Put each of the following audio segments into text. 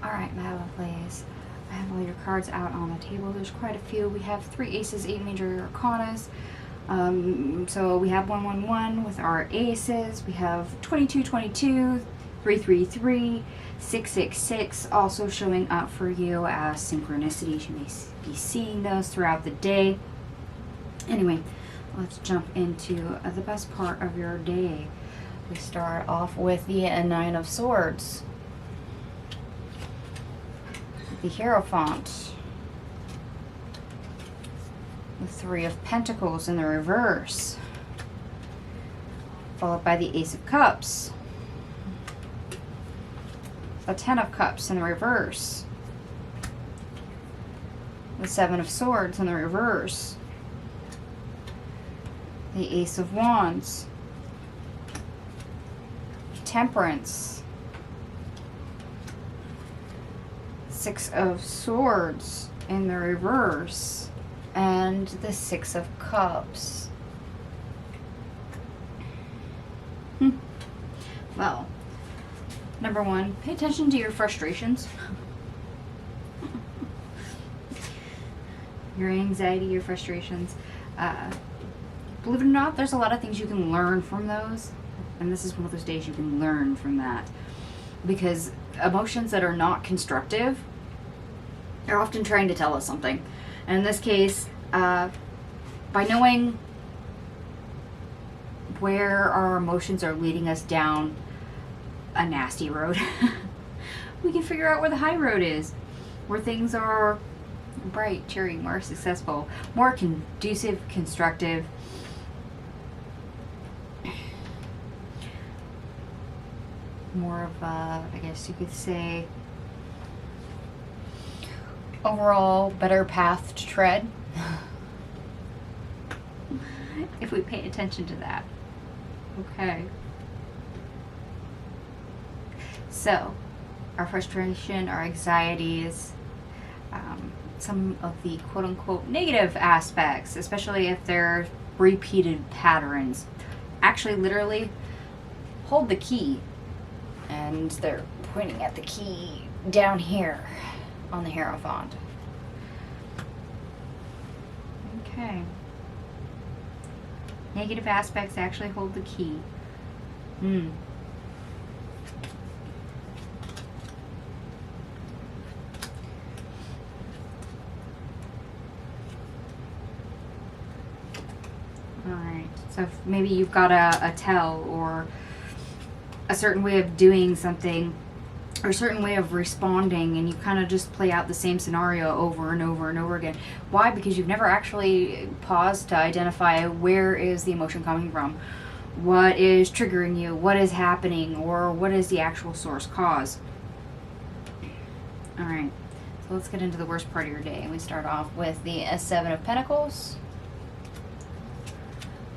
Alright, my lovelies. I have all your cards out on the table. There's quite a few. We have 3 aces, 8 major arcanas. So we have 111 with our aces. We have 2222, 333, 666 also showing up for you as synchronicities. You may be seeing those throughout the day. Anyway, let's jump into the best part of your day. We start off with the Nine of Swords, the Hierophant, the Three of Pentacles in the reverse, followed by the Ace of Cups, the Ten of Cups in the reverse, the Seven of Swords in the reverse, the Ace of Wands, Temperance, Six of Swords in the reverse, and the Six of Cups. Well, number one, pay attention to your frustrations. Your anxiety, your frustrations. Believe it or not, there's a lot of things you can learn from those. And this is one of those days you can learn from that. Because emotions that are not constructive are often trying to tell us something. And in this case, by knowing where our emotions are leading us down a nasty road, we can figure out where the high road is. Where things are bright, cheery, more successful, more conducive, constructive. More of a, I guess you could say, overall better path to tread. If we pay attention to that. Okay. So, our frustration, our anxieties, some of the quote-unquote negative aspects, especially if they're repeated patterns, actually literally hold the key. And they're pointing at the key down here on the Hierophant. Okay. Negative aspects actually hold the key. Alright, so if maybe you've got a tell or a certain way of doing something or a certain way of responding, and you kind of just play out the same scenario over and over and over again. Why? Because you've never actually paused to identify where is the emotion coming from, what is triggering you, what is happening, or what is the actual source cause. Alright, so let's get into the worst part of your day. We start off with the Seven of Pentacles,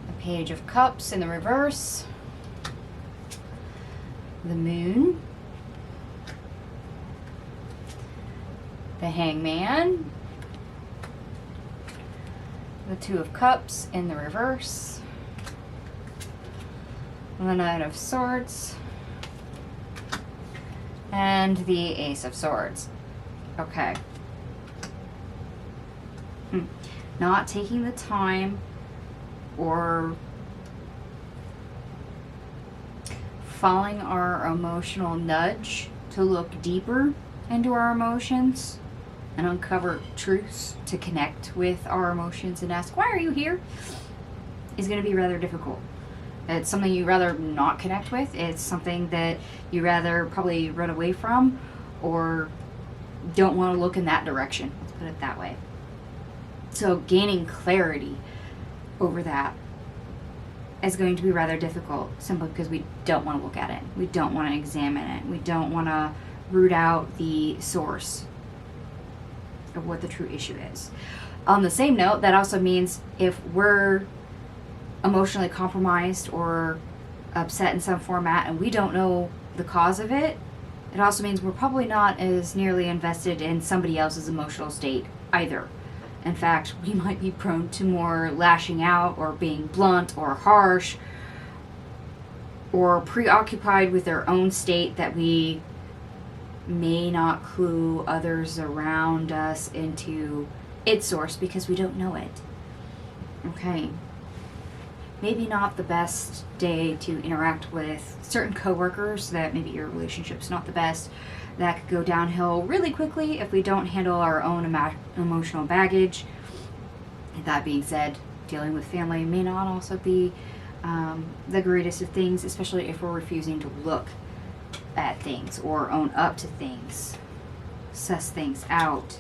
the Page of Cups in the reverse, the Moon, the Hangman, the Two of Cups in the reverse, the Knight of Swords, and the Ace of Swords. Okay. Not taking the time or following our emotional nudge to look deeper into our emotions and uncover truths to connect with our emotions and ask, why are you here? Is going to be rather difficult. It's something you rather not connect with. It's something that you rather probably run away from or don't want to look in that direction. Let's put it that way. So gaining clarity over that is going to be rather difficult, simply because we don't want to look at it. We don't want to examine it. We don't want to root out the source of what the true issue is. On the same note, that also means if we're emotionally compromised or upset in some format and we don't know the cause of it, it also means we're probably not as nearly invested in somebody else's emotional state either. In fact, we might be prone to more lashing out or being blunt or harsh or preoccupied with their own state that we may not clue others around us into its source because we don't know it. Okay. Maybe not the best day to interact with certain coworkers, that maybe your relationship's not the best. That could go downhill really quickly if we don't handle our own emotional baggage. That being said, dealing with family may not also be the greatest of things, especially if we're refusing to look at things or own up to things, suss things out.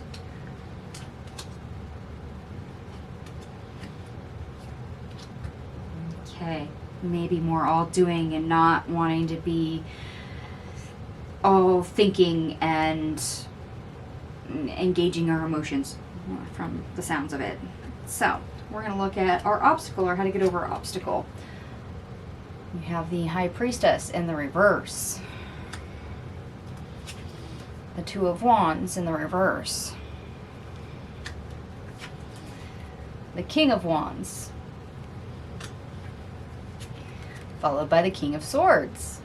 Okay, maybe more all doing and not wanting to be all thinking and engaging our emotions from the sounds of it. So, we're going to look at our obstacle, or how to get over our obstacle. We have the High Priestess in the reverse. The Two of Wands in the reverse. The King of Wands. Followed by the King of Swords.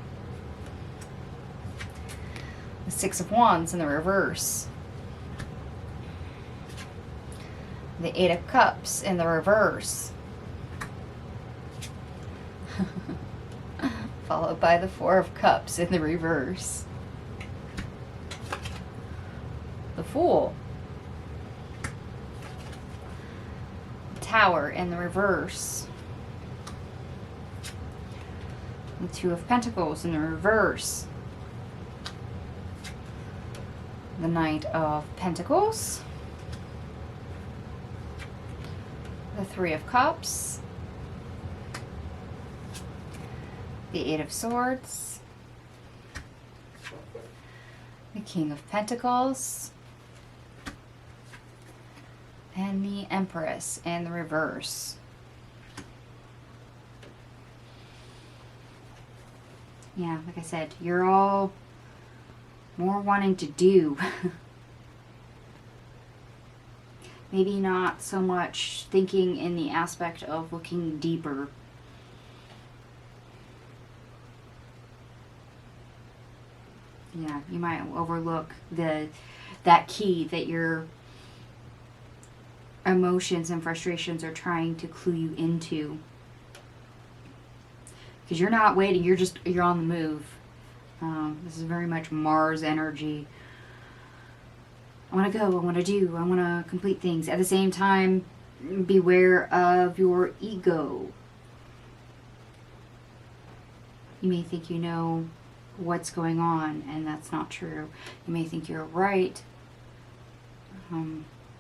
The Six of Wands in the reverse. The Eight of Cups in the reverse. Followed by the Four of Cups in the reverse. The Fool. The Tower in the reverse. The Two of Pentacles in the reverse. The Knight of Pentacles. The Three of Cups. The Eight of Swords. The King of Pentacles. And the Empress in the reverse. Yeah, like I said, you're all more wanting to do. Maybe not so much thinking in the aspect of looking deeper. Yeah, you might overlook that key that your emotions and frustrations are trying to clue you into. Because you're not waiting, you're on the move. This is very much Mars energy. I want to go, I want to do, I want to complete things. At the same time, beware of your ego. You may think you know what's going on, and that's not true. You may think you're right.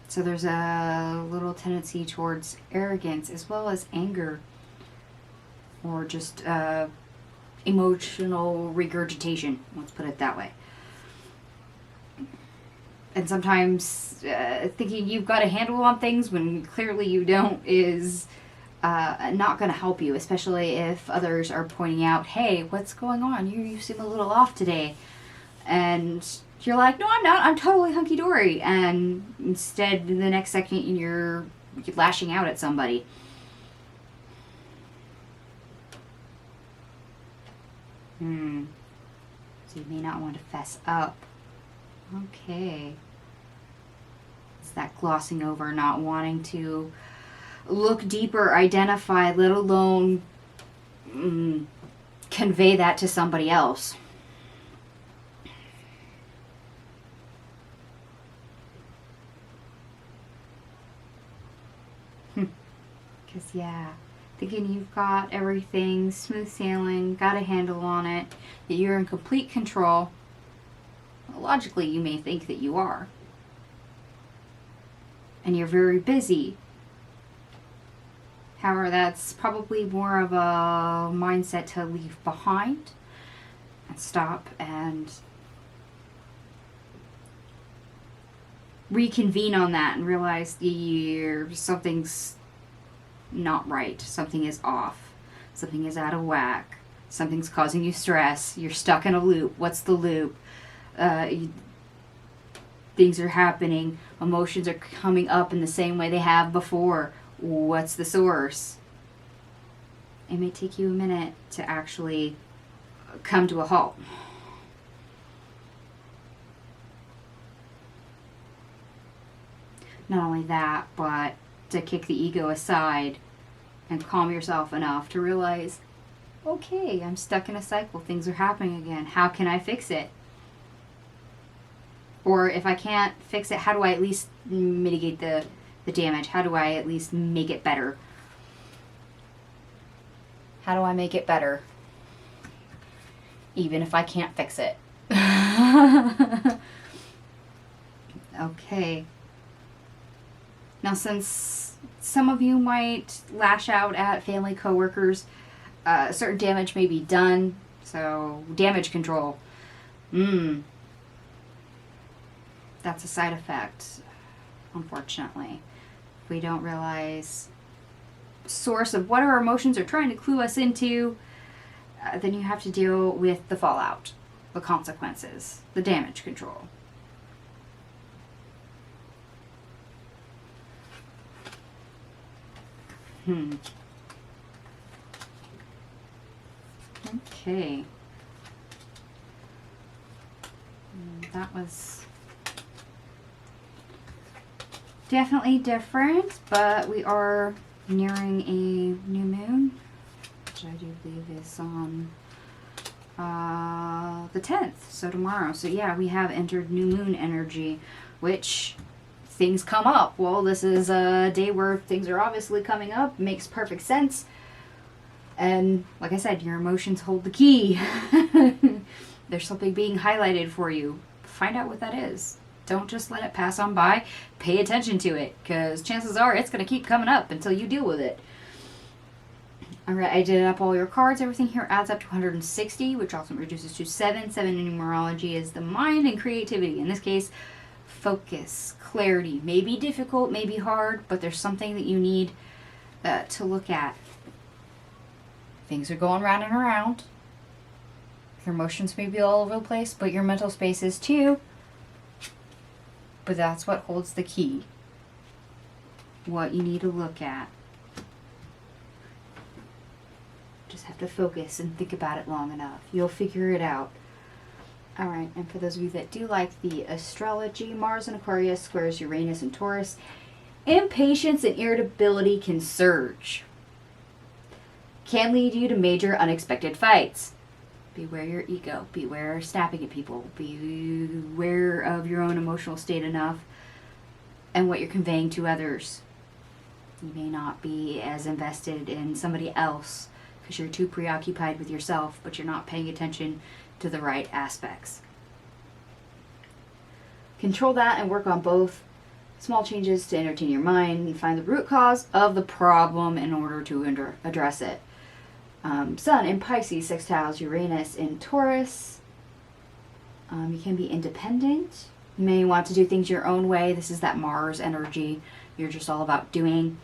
So there's a little tendency towards arrogance as well as anger, or just emotional regurgitation. Let's put it that way. And sometimes thinking you've got a handle on things when clearly you don't is not going to help you, especially if others are pointing out, hey, what's going on? You seem a little off today. And you're like, no, I'm not. I'm totally hunky-dory. And instead, the next second, you're lashing out at somebody. So you may not want to fess up. Okay. It's that glossing over, not wanting to look deeper, identify, let alone convey that to somebody else. Because, yeah, thinking you've got everything smooth sailing, got a handle on it, that you're in complete control. Logically, you may think that you are. And you're very busy. However, that's probably more of a mindset to leave behind and stop and reconvene on that and realize something's not right. Something is off. Something is out of whack. Something's causing you stress. You're stuck in a loop. What's the loop? Things are happening. Emotions are coming up in the same way they have before. What's the source? It may take you a minute to actually come to a halt. Not only that, but to kick the ego aside and calm yourself enough to realize, okay, I'm stuck in a cycle. Things are happening again. How can I fix it? Or if I can't fix it, how do I at least mitigate the damage? How do I at least make it better? How do I make it better? Even if I can't fix it. Okay. Now, since some of you might lash out at family coworkers, certain damage may be done. So, damage control. That's a side effect, unfortunately. If we don't realize source of what our emotions are trying to clue us into, then you have to deal with the fallout, the consequences, the damage control. Okay. That was definitely different, but we are nearing a new moon, which I do believe is on the 10th, so tomorrow. So yeah, we have entered new moon energy, which things come up. Well, this is a day where things are obviously coming up. Makes perfect sense. And like I said, your emotions hold the key. There's something being highlighted for you. Find out what that is. Don't just let it pass on by. Pay attention to it, because chances are it's going to keep coming up until you deal with it. Alright, I did up all your cards. Everything here adds up to 160, which also reduces to 7. 7 in numerology is the mind and creativity. In this case, focus, clarity. May be difficult, may be hard, but there's something that you need to look at. Things are going round and around. Your emotions may be all over the place, but your mental space is too. But that's what holds the key. What you need to look at. Just have to focus and think about it long enough. You'll figure it out. Alright, and for those of you that do like the astrology, Mars in Aquarius squares Uranus and Taurus. Impatience and irritability can surge. Can lead you to major unexpected fights. Beware your ego. Beware snapping at people. Beware of your own emotional state enough and what you're conveying to others. You may not be as invested in somebody else because you're too preoccupied with yourself, but you're not paying attention to the right aspects. Control that and work on both. Small changes to entertain your mind and find the root cause of the problem in order to address it. Sun in Pisces sextiles Uranus in Taurus. You can be independent. You may want to do things your own way. This is that Mars energy. You're just all about doing,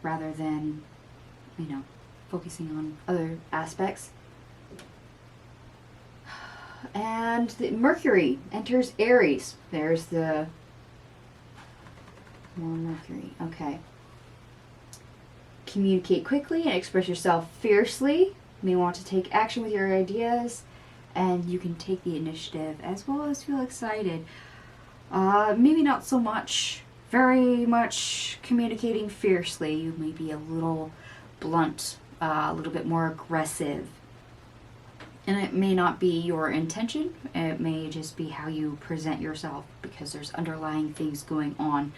rather than, focusing on other aspects. And the Mercury enters Aries. There's the more Mercury. Okay. Communicate quickly and express yourself fiercely. You may want to take action with your ideas, and you can take the initiative as well as feel excited. Maybe not so much, very much communicating fiercely. You may be a little blunt, a little bit more aggressive. And it may not be your intention. It may just be how you present yourself, because there's underlying things going on.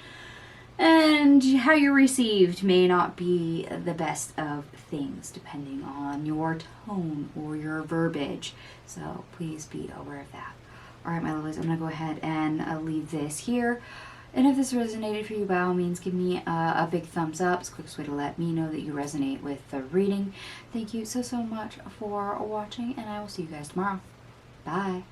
And how you're received may not be the best of things, depending on your tone or your verbiage. So please be aware of that. Alright, my lovelies, I'm going to go ahead and leave this here. And if this resonated for you, by all means, give me a big thumbs up. It's the quickest way to let me know that you resonate with the reading. Thank you so much for watching, and I will see you guys tomorrow. Bye.